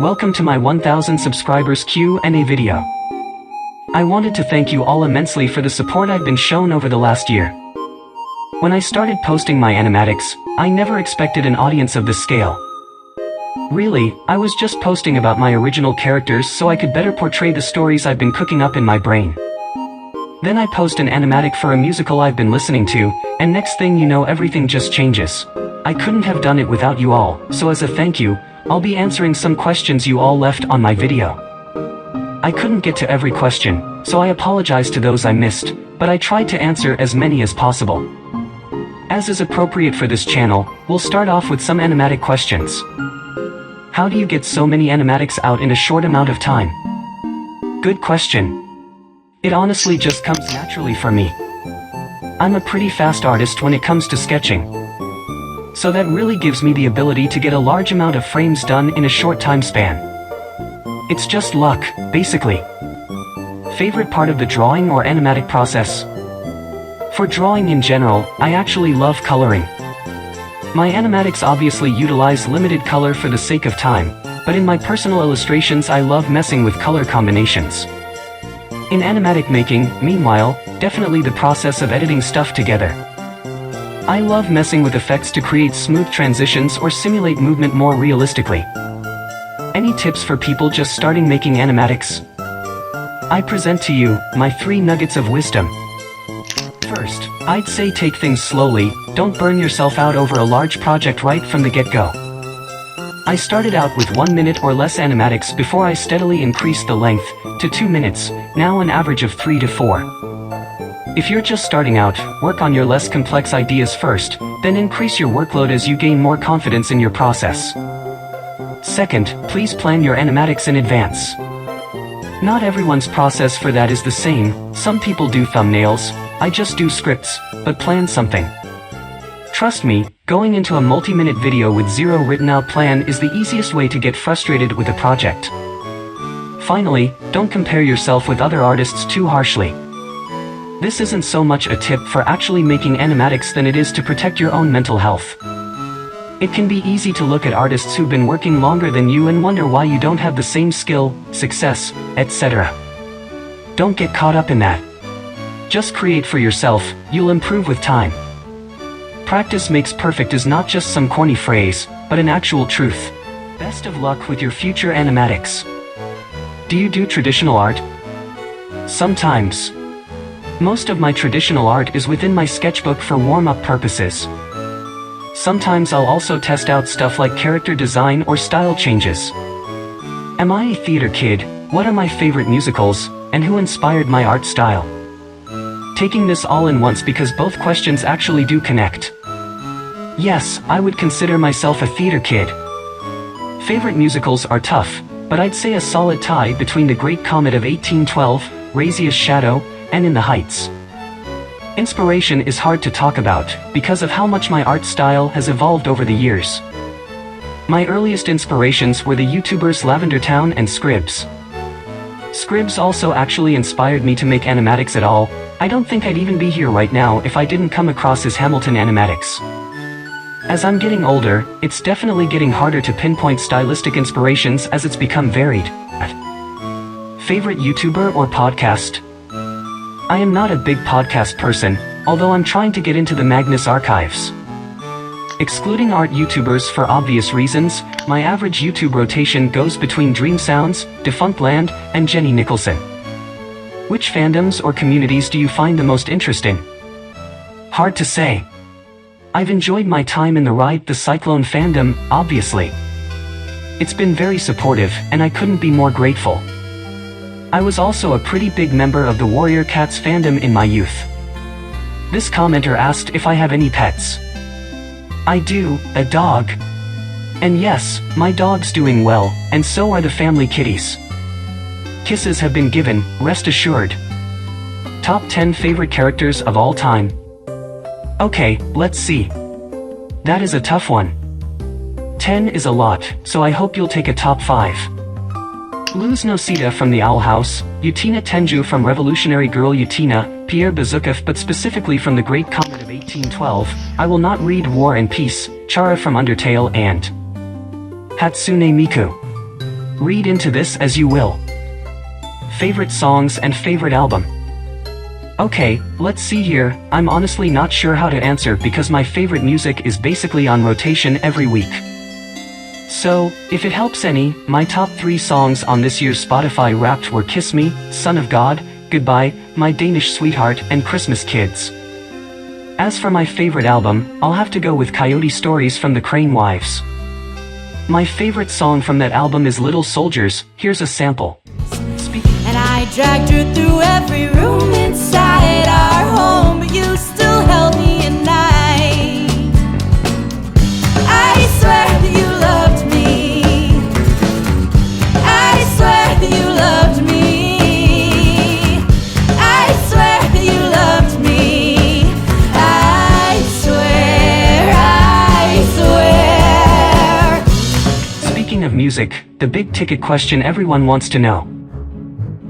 welcome to my 1000 subscribers Q&A video. I wanted to thank you all immensely for the support I've been shown over the last year. When I started posting my animatics, I never expected an audience of this scale. Really, I was just posting about my original characters so I could better portray the stories I've been cooking up in my brain. Then I post an animatic for a musical I've been listening to, and next thing you know everything just changes. I couldn't have done it without you all, so as a thank you, I'll be answering some questions you all left on my video. I couldn't get to every question, so I apologize to those I missed, but I tried to answer as many as possible. As is appropriate for this channel, we'll start off with some animatic questions. How do you get so many animatics out in a short amount of time? Good question. It honestly just comes naturally for me. I'm a pretty fast artist when it comes to sketching. So that really gives me the ability to get a large amount of frames done in a short time span. It's just luck, basically. Favorite part of the drawing or animatic process? For drawing in general, I actually love coloring. My animatics obviously utilize limited color for the sake of time, but in my personal illustrations I love messing with color combinations. In animatic making, meanwhile, definitely the process of editing stuff together. I love messing with effects to create smooth transitions or simulate movement more realistically. Any tips for people just starting making animatics? I present to you my 3 nuggets of wisdom. First, I'd say take things slowly, don't burn yourself out over a large project right from the get-go. I started out with 1 minute or less animatics before I steadily increased the length to 2 minutes, now an average of 3 to 4. If you're just starting out, work on your less complex ideas first, then increase your workload as you gain more confidence in your process. Second, please plan your animatics in advance. Not everyone's process for that is the same, some people do thumbnails, I just do scripts, but plan something. Trust me, going into a multi-minute video with zero written out plan is the easiest way to get frustrated with a project. Finally, don't compare yourself with other artists too harshly. This isn't so much a tip for actually making animatics than it is to protect your own mental health. It can be easy to look at artists who've been working longer than you and wonder why you don't have the same skill, success, etc. Don't get caught up in that. Just create for yourself, you'll improve with time. Practice makes perfect is not just some corny phrase, but an actual truth. Best of luck with your future animatics. Do you do traditional art? Sometimes. Most of my traditional art is within my sketchbook for warm-up purposes. Sometimes I'll also test out stuff like character design or style changes. Am I a theater kid? What are my favorite musicals, and who inspired my art style? Taking this all in once because both questions actually do connect. Yes, I would consider myself a theater kid. Favorite musicals are tough, but I'd say a solid tie between The Great Comet of 1812, Razia's Shadow, and In the Heights. Inspiration is hard to talk about, because of how much my art style has evolved over the years. My earliest inspirations were the YouTubers Lavender Town and Scribs. Scribs also actually inspired me to make animatics at all. I don't think I'd even be here right now if I didn't come across his Hamilton animatics. As I'm getting older, it's definitely getting harder to pinpoint stylistic inspirations as it's become varied. Favorite YouTuber or podcast? I am not a big podcast person, although I'm trying to get into the Magnus archives. Excluding art YouTubers for obvious reasons, my average YouTube rotation goes between Dream Sounds, Defunct Land, and Jenny Nicholson. Which fandoms or communities do you find the most interest in? Hard to say. I've enjoyed my time in the Ride the Cyclone fandom, obviously. It's been very supportive, and I couldn't be more grateful. I was also a pretty big member of the Warrior Cats fandom in my youth. This commenter asked if I have any pets. I do, a dog. And yes, my dog's doing well, and so are the family kitties. Kisses have been given, rest assured. Top 10 favorite characters of all time. Okay, let's see. That is a tough one. 10 is a lot, so I hope you'll take a top 5. Luz Nocita from the Owl House, Yutina Tenju from Revolutionary Girl Yutina, Pierre Bazukov but specifically from The Great Comet of 1812, I Will Not Read War and Peace, Chara from Undertale and Hatsune Miku. Read into this as you will. Favorite songs and favorite album. Okay, let's see here. I'm honestly not sure how to answer because my favorite music is basically on rotation every week. So, if it helps any, my top 3 songs on this year's Spotify Wrapped were Kiss Me, Son of God, Goodbye, My Danish Sweetheart, and Christmas Kids. As for my favorite album, I'll have to go with Coyote Stories from the Crane Wives. My favorite song from that album is Little Soldiers. Here's a sample. And I dragged her through every room inside our home, but you still held me at night. I swear that you loved me. I swear that you loved me. I swear that you loved me. I swear. Speaking of music, the big ticket question everyone wants to know.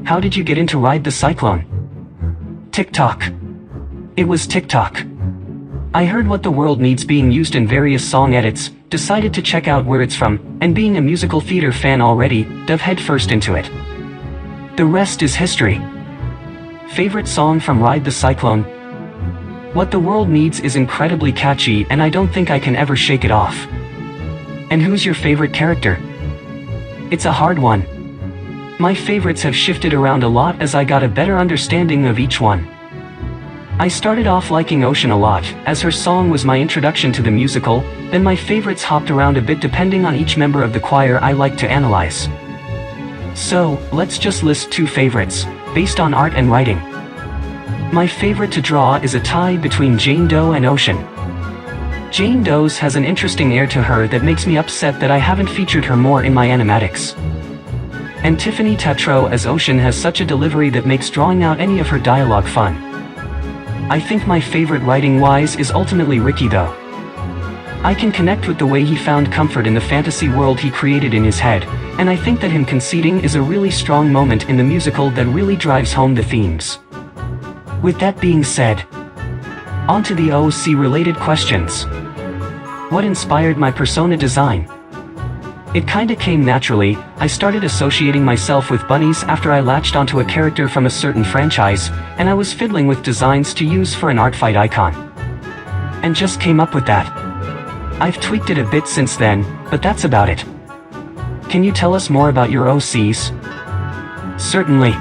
How did you get into Ride the Cyclone? TikTok. It was TikTok. I heard what the world needs being used in various song edits, decided to check out where it's from, and being a musical theater fan already, dove headfirst into it. The rest is history. Favorite song from Ride the Cyclone? What the World Needs is incredibly catchy and I don't think I can ever shake it off. And who's your favorite character? It's a hard one. My favorites have shifted around a lot as I got a better understanding of each one. I started off liking Ocean a lot, as her song was my introduction to the musical, then my favorites hopped around a bit depending on each member of the choir I like to analyze. So, let's just list 2 favorites, based on art and writing. My favorite to draw is a tie between Jane Doe and Ocean. Jane Doe's has an interesting air to her that makes me upset that I haven't featured her more in my animatics. And Tiffany Tetrow as Ocean has such a delivery that makes drawing out any of her dialogue fun. I think my favorite writing-wise is ultimately Ricky though. I can connect with the way he found comfort in the fantasy world he created in his head, and I think that him conceding is a really strong moment in the musical that really drives home the themes. With that being said, on to the OC-related questions. What inspired my persona design? It kinda came naturally. I started associating myself with bunnies after I latched onto a character from a certain franchise, and I was fiddling with designs to use for an art fight icon. And just came up with that. I've tweaked it a bit since then, but that's about it. Can you tell us more about your OCs? Certainly.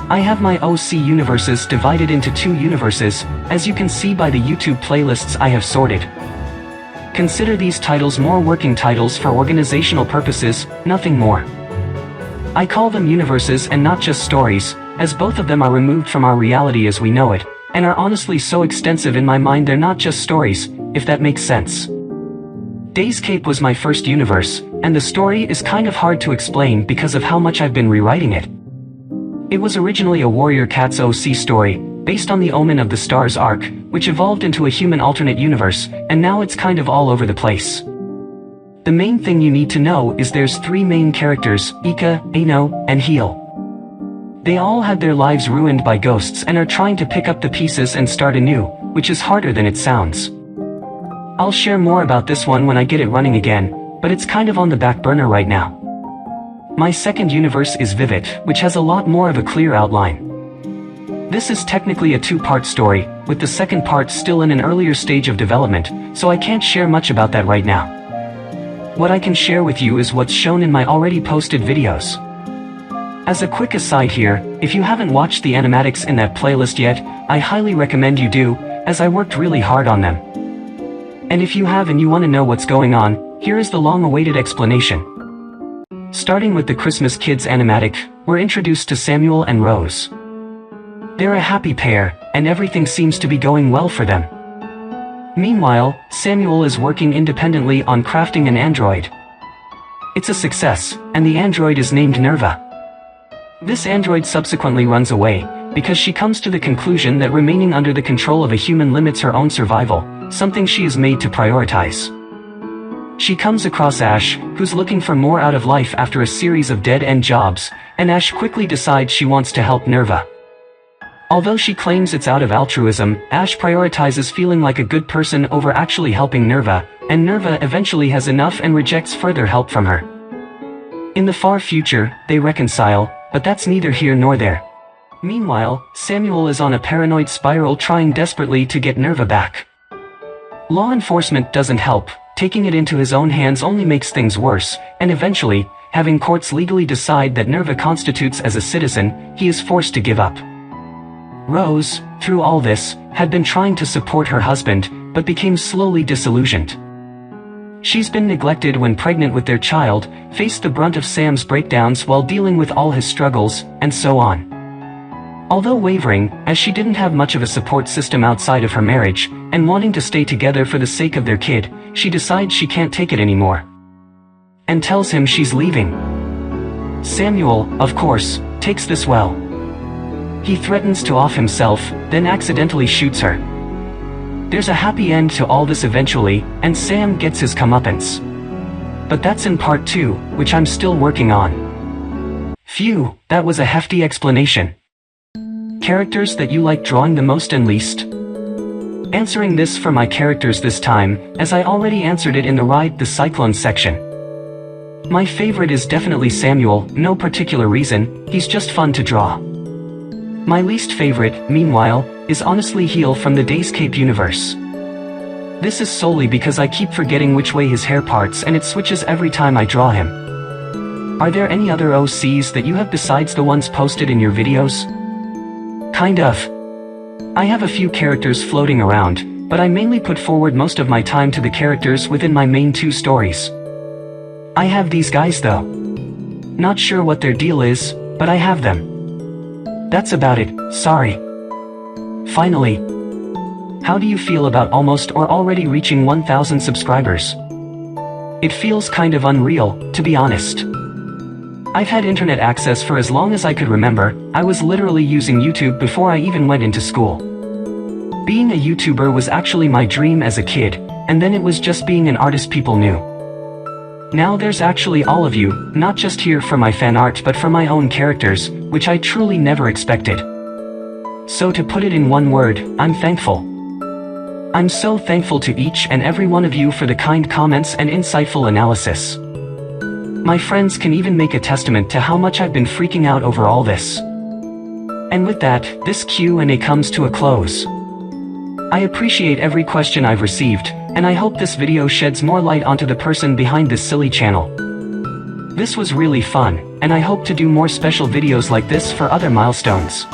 I have my OC universes divided into 2 universes, as you can see by the YouTube playlists I have sorted. Consider these titles more working titles for organizational purposes, nothing more. I call them universes and not just stories, as both of them are removed from our reality as we know it, and are honestly so extensive in my mind they're not just stories, if that makes sense. Dayscape was my first universe, and the story is kind of hard to explain because of how much I've been rewriting it. It was originally a Warrior Cats OC story, based on the Omen of the Stars arc, which evolved into a human alternate universe, and now it's kind of all over the place. The main thing you need to know is there's 3 main characters, Ika, Ano, and Heel. They all had their lives ruined by ghosts and are trying to pick up the pieces and start anew, which is harder than it sounds. I'll share more about this one when I get it running again, but it's kind of on the back burner right now. My second universe is Vivid, which has a lot more of a clear outline. This is technically a 2-part story, with the second part still in an earlier stage of development, so I can't share much about that right now. What I can share with you is what's shown in my already posted videos. As a quick aside here, if you haven't watched the animatics in that playlist yet, I highly recommend you do, as I worked really hard on them. And if you have and you want to know what's going on, here is the long-awaited explanation. Starting with the Christmas Kids animatic, we're introduced to Samuel and Rose. They're a happy pair, and everything seems to be going well for them. Meanwhile, Samuel is working independently on crafting an android. It's a success, and the android is named Nerva. This android subsequently runs away, because she comes to the conclusion that remaining under the control of a human limits her own survival, something she is made to prioritize. She comes across Ash, who's looking for more out of life after a series of dead-end jobs, and Ash quickly decides she wants to help Nerva. Although she claims it's out of altruism, Ash prioritizes feeling like a good person over actually helping Nerva, and Nerva eventually has enough and rejects further help from her. In the far future, they reconcile, but that's neither here nor there. Meanwhile, Samuel is on a paranoid spiral trying desperately to get Nerva back. Law enforcement doesn't help, taking it into his own hands only makes things worse, and eventually, having courts legally decide that Nerva constitutes as a citizen, he is forced to give up. Rose, through all this, had been trying to support her husband, but became slowly disillusioned. She's been neglected when pregnant with their child, faced the brunt of Sam's breakdowns while dealing with all his struggles, and so on. Although wavering, as she didn't have much of a support system outside of her marriage, and wanting to stay together for the sake of their kid, she decides she can't take it anymore. And tells him she's leaving. Samuel, of course, takes this well. He threatens to off himself, then accidentally shoots her. There's a happy end to all this eventually, and Sam gets his comeuppance. But that's in part 2, which I'm still working on. Phew, that was a hefty explanation. Characters that you like drawing the most and least? Answering this for my characters this time, as I already answered it in the Ride the Cyclone section. My favorite is definitely Samuel, no particular reason, he's just fun to draw. My least favorite, meanwhile, is honestly Heel from the Dayscape universe. This is solely because I keep forgetting which way his hair parts and it switches every time I draw him. Are there any other OCs that you have besides the ones posted in your videos? Kind of. I have a few characters floating around, but I mainly put forward most of my time to the characters within my main 2 stories. I have these guys though. Not sure what their deal is, but I have them. That's about it, sorry. Finally. How do you feel about almost or already reaching 1,000 subscribers? It feels kind of unreal, to be honest. I've had internet access for as long as I could remember. I was literally using YouTube before I even went into school. Being a YouTuber was actually my dream as a kid, and then it was just being an artist people knew. Now there's actually all of you, not just here for my fan art but for my own characters, which I truly never expected. So to put it in one word, I'm thankful. I'm so thankful to each and every one of you for the kind comments and insightful analysis. My friends can even make a testament to how much I've been freaking out over all this. And with that, this Q&A comes to a close. I appreciate every question I've received, and I hope this video sheds more light onto the person behind this silly channel. This was really fun, and I hope to do more special videos like this for other milestones.